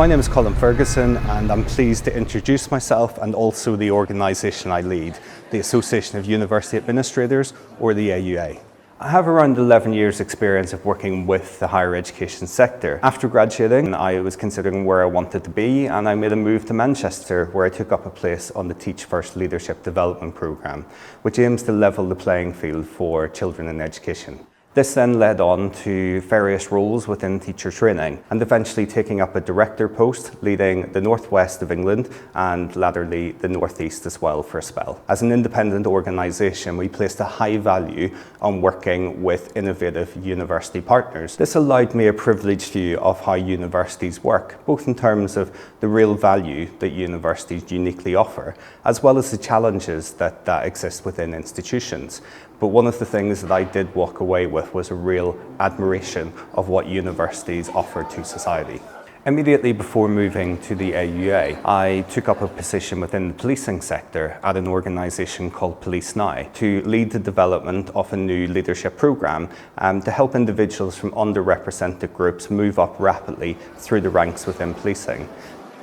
My name is Colin Ferguson, and I'm pleased to introduce myself and also the organisation I lead, the Association of University Administrators, or the AUA. I have around 11 years experience of working with the higher education sector. After graduating, I was considering where I wanted to be, and I made a move to Manchester, where I took up a place on the Teach First Leadership Development Programme, which aims to level the playing field for children in education. This then led on to various roles within teacher training and eventually taking up a director post leading the northwest of England and latterly the northeast as well for a spell. As an independent organisation, we placed a high value on working with innovative university partners. This allowed me a privileged view of how universities work, both in terms of the real value that universities uniquely offer, as well as the challenges that exist within institutions. But one of the things that I did walk away with was a real admiration of what universities offer to society. Immediately before moving to the AUA, I took up a position within the policing sector at an organisation called Police Now to lead the development of a new leadership programme to help individuals from underrepresented groups move up rapidly through the ranks within policing.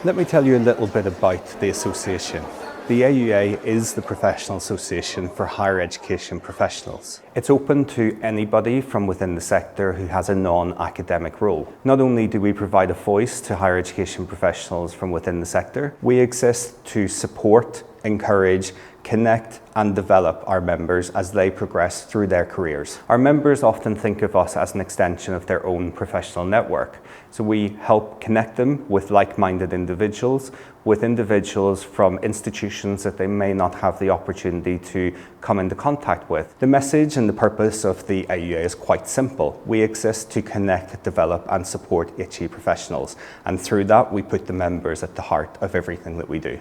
Let me tell you a little bit about the association. The AUA is the professional association for higher education professionals. It's open to anybody from within the sector who has a non-academic role. Not only do we provide a voice to higher education professionals from within the sector, we exist to support, encourage, connect and develop our members as they progress through their careers. Our members often think of us as an extension of their own professional network. So we help connect them with like-minded individuals, with individuals from institutions that they may not have the opportunity to come into contact with. The message and the purpose of the AUA is quite simple. We exist to connect, develop and support HE professionals. And through that, we put the members at the heart of everything that we do.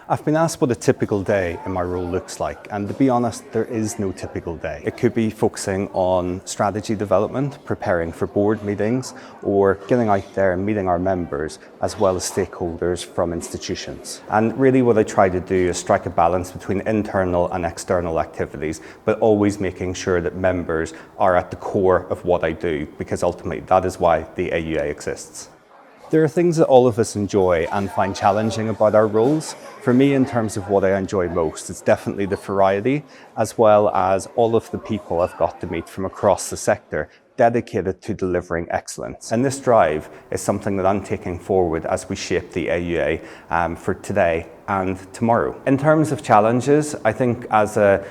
I've been asked what a typical day in my role looks like, and to be honest, there is no typical day. It could be focusing on strategy development, preparing for board meetings, or getting out there and meeting our members, as well as stakeholders from institutions. And really what I try to do is strike a balance between internal and external activities, but always making sure that members are at the core of what I do, because ultimately that is why the AUA exists. There are things that all of us enjoy and find challenging about our roles. For me, in terms of what I enjoy most, it's definitely the variety, as well as all of the people I've got to meet from across the sector, dedicated to delivering excellence. And this drive is something that I'm taking forward as we shape the AUA for today and tomorrow. In terms of challenges, I think as a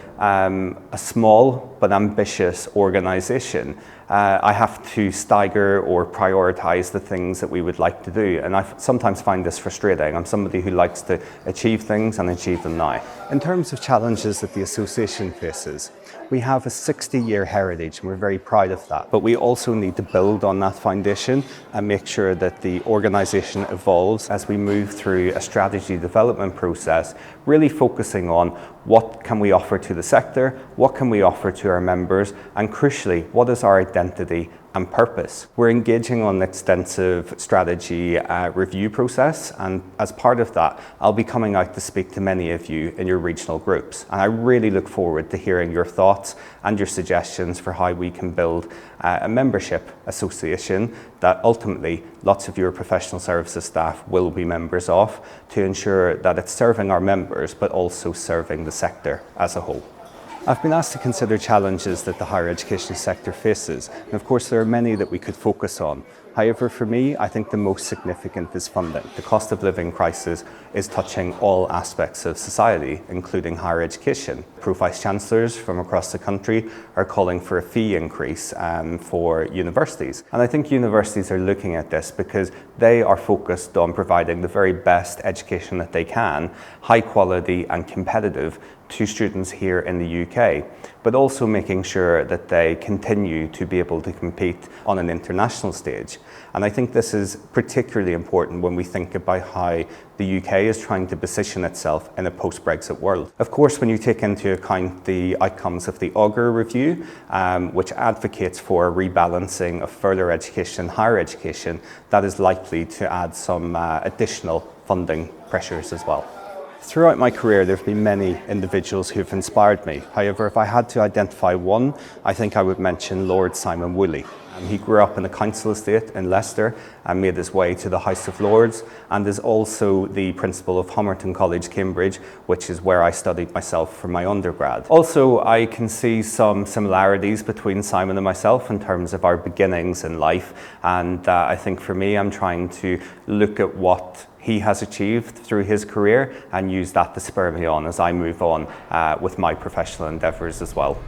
small but ambitious organisation, I have to stagger or prioritise the things that we would like to do. And I sometimes find this frustrating. I'm somebody who likes to achieve things and achieve them now. In terms of challenges that the association faces, we have a 60-year heritage and we're very proud of that. But we also need to build on that foundation and make sure that the organisation evolves as we move through a strategy development process, really focusing on what can we offer to the sector, what can we offer to our members, and crucially, what is our identity and purpose. We're engaging on an extensive strategy review process, and as part of that, I'll be coming out to speak to many of you in your regional groups. And I really look forward to hearing your thoughts and your suggestions for how we can build a membership association that ultimately lots of your professional services staff will be members of, to ensure that it's serving our members, but also serving the sector as a whole. I've been asked to consider challenges that the higher education sector faces, and of course there are many that we could focus on. However, for me, I think the most significant is funding. The cost of living crisis is touching all aspects of society, including higher education. Pro-Vice-Chancellors from across the country are calling for a fee increase for universities. And I think universities are looking at this because they are focused on providing the very best education that they can, high quality and competitive, to students here in the UK, but also making sure that they continue to be able to compete on an international stage. And I think this is particularly important when we think about how the UK is trying to position itself in a post-Brexit world. Of course, when you take into account the outcomes of the Augur review, which advocates for a rebalancing of further education, higher education, that is likely to add some additional funding pressures as well. Throughout my career, there have been many individuals who have inspired me. However, if I had to identify one, I think I would mention Lord Simon Woolley. He grew up in a council estate in Leicester and made his way to the House of Lords, and is also the principal of Homerton College, Cambridge, which is where I studied myself for my undergrad. Also, I can see some similarities between Simon and myself in terms of our beginnings in life, and I think for me, I'm trying to look at what he has achieved through his career and use that to spur me on as I move on with my professional endeavours as well.